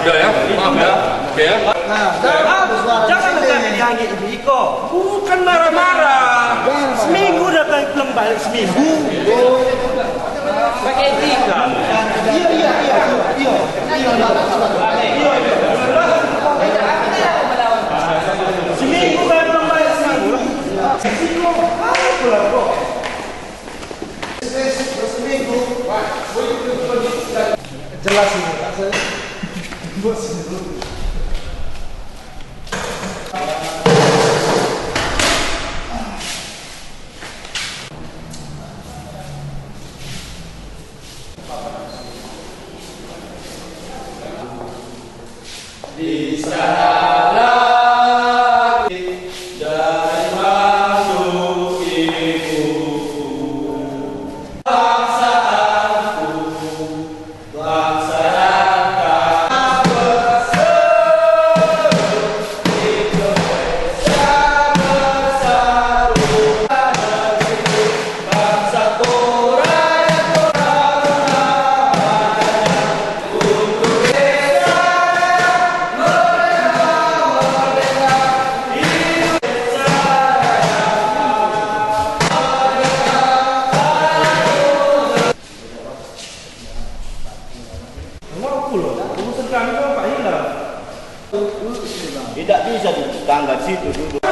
Udah ya, maaf ya. Oke ya. Jangan kami nyanyi Iko. Bukan marah-marah. Seminggu udah kami belum balik seminggu. Pakai etika. Iya. Seminggu kami belum balik seminggu. Seminggu. Jelas ini. Di sana dari masuk ibuku, bangsaanku, laksanakan bersatu, Indonesia bersatu, bangsa Toraja untuk Urusan kami kok Pak hilang. tidak bisa di tangga situ duduk.